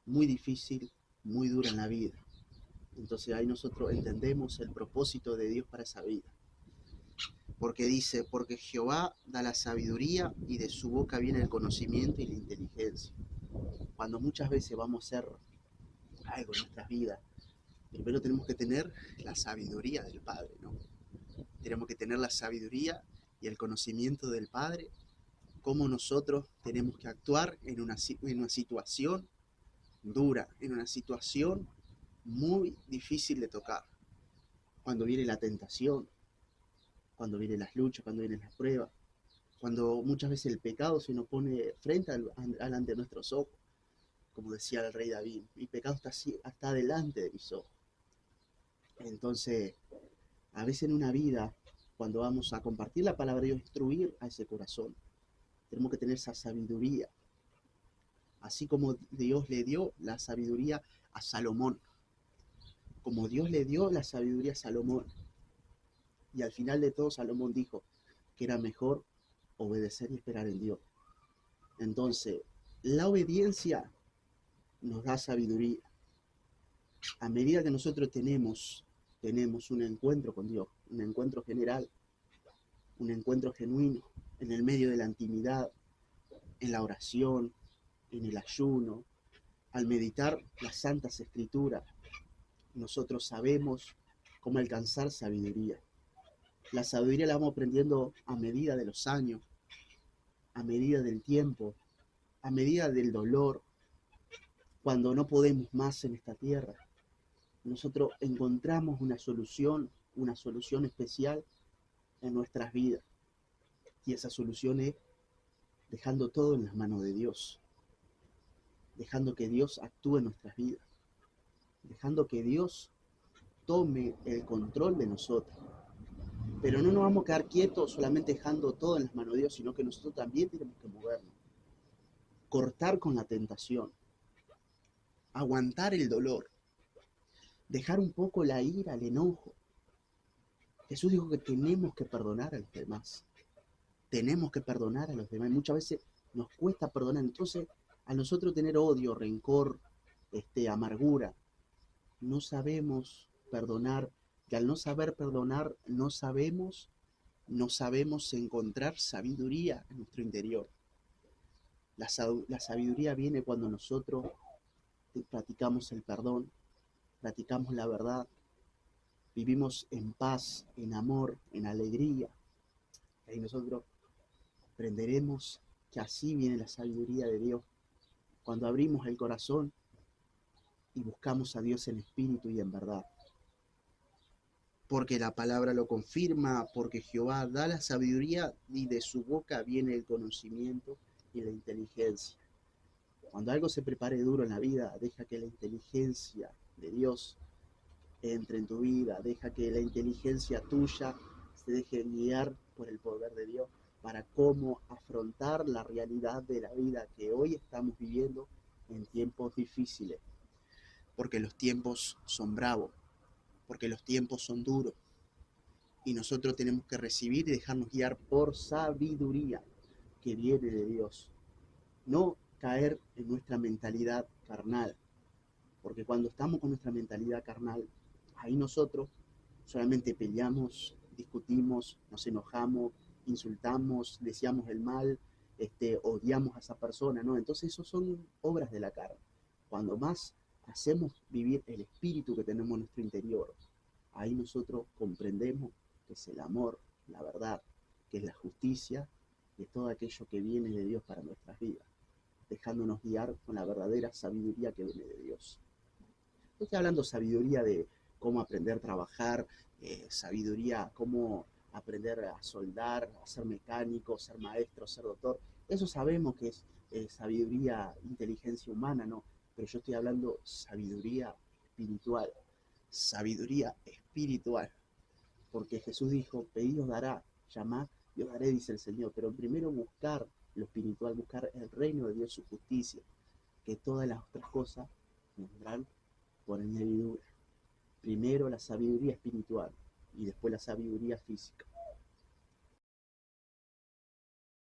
muy difícil, muy dura en la vida. Entonces ahí nosotros entendemos el propósito de Dios para esa vida. Porque dice, porque Jehová da la sabiduría y de su boca viene el conocimiento y la inteligencia. Cuando muchas veces vamos a hacer algo en nuestras vidas, primero tenemos que tener la sabiduría del Padre, ¿no? Tenemos que tener la sabiduría y el conocimiento del Padre, cómo nosotros tenemos que actuar en una situación dura, en una situación muy difícil de tocar. Cuando viene la tentación, cuando vienen las luchas, cuando vienen las pruebas, cuando muchas veces el pecado se nos pone frente delante de nuestros ojos, como decía el rey David, mi pecado está delante de mis ojos. Entonces, a veces en una vida, cuando vamos a compartir la palabra y instruir a ese corazón, tenemos que tener esa sabiduría, así como Dios le dio la sabiduría a Salomón, como Dios le dio la sabiduría a Salomón. Y al final de todo, Salomón dijo que era mejor obedecer y esperar en Dios. Entonces, la obediencia nos da sabiduría. A medida que nosotros tenemos un encuentro con Dios, un encuentro general, un encuentro genuino, en el medio de la intimidad, en la oración, en el ayuno, al meditar las santas escrituras, nosotros sabemos cómo alcanzar sabiduría. La sabiduría la vamos aprendiendo a medida de los años, a medida del tiempo, a medida del dolor, cuando no podemos más en esta tierra. Nosotros encontramos una solución especial en nuestras vidas. Y esa solución es dejando todo en las manos de Dios, dejando que Dios actúe en nuestras vidas, dejando que Dios tome el control de nosotros. Pero no nos vamos a quedar quietos solamente dejando todo en las manos de Dios, sino que nosotros también tenemos que movernos, cortar con la tentación, aguantar el dolor, dejar un poco la ira, el enojo. Jesús dijo que tenemos que perdonar a los demás, tenemos que perdonar a los demás. Muchas veces nos cuesta perdonar, entonces a nosotros tener odio, rencor, amargura, no sabemos perdonar, que al no saber perdonar no sabemos encontrar sabiduría en nuestro interior. La sabiduría viene cuando nosotros practicamos el perdón, practicamos la verdad, vivimos en paz, en amor, en alegría. Y nosotros aprenderemos que así viene la sabiduría de Dios. Cuando abrimos el corazón y buscamos a Dios en espíritu y en verdad. Porque la palabra lo confirma, porque Jehová da la sabiduría y de su boca viene el conocimiento y la inteligencia. Cuando algo se prepare duro en la vida, deja que la inteligencia de Dios entre en tu vida, deja que la inteligencia tuya se deje guiar por el poder de Dios para cómo afrontar la realidad de la vida que hoy estamos viviendo en tiempos difíciles, porque los tiempos son bravos, porque los tiempos son duros, y nosotros tenemos que recibir y dejarnos guiar por sabiduría que viene de Dios. No caer en nuestra mentalidad carnal, porque cuando estamos con nuestra mentalidad carnal, ahí nosotros solamente peleamos, discutimos, nos enojamos, insultamos, deseamos el mal, odiamos a esa persona, ¿no? Entonces eso son obras de la carne. Cuando más hacemos vivir el espíritu que tenemos en nuestro interior, ahí nosotros comprendemos que es el amor, la verdad, que es la justicia, que es todo aquello que viene de Dios para nuestras vidas, dejándonos guiar con la verdadera sabiduría que viene de Dios. No estoy hablando sabiduría de cómo aprender a trabajar, sabiduría, cómo aprender a soldar, a ser mecánico, ser maestro, ser doctor. Eso sabemos que es sabiduría, inteligencia humana, ¿no? Pero yo estoy hablando sabiduría espiritual, sabiduría espiritual. Porque Jesús dijo, pedid os dará, llamad y os daré, dice el Señor. Pero primero buscar lo espiritual, buscar el reino de Dios, su justicia, que todas las otras cosas vendrán por añadidura. Primero la sabiduría espiritual y después la sabiduría física.